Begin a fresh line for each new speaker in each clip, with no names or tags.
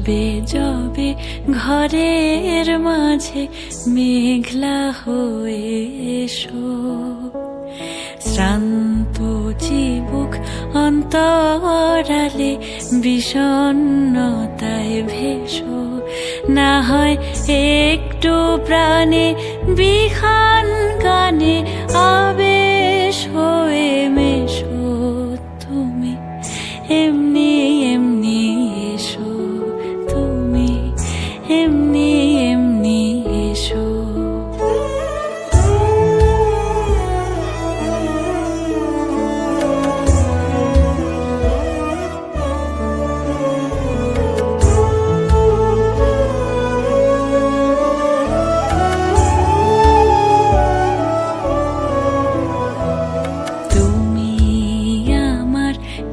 যবে যবে ঘরের মাঝে মেঘলা হয়ে এসো, শ্রান্ত চিবুক অন্তরালে বিষণ্ণতায় ভেসো, না হয় একটু প্রাণে বিহান গানে আবেশ হয়ে মেশো। তুমি এমনি এমনি এসো, তুমি এমনি এমনি এসো।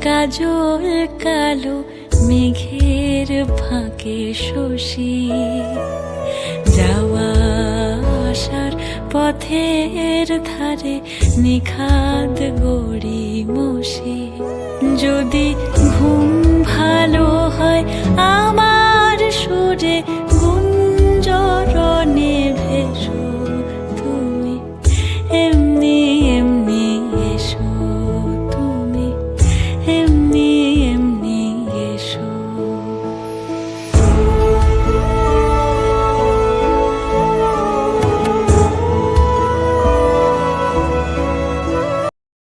কাজল কালো মেঘের ফাঁকে শশী, যাওয়া আসার পথের ধারে নিখাদ গড়ি মশি। যদি ঘুম ভালো হয় আমার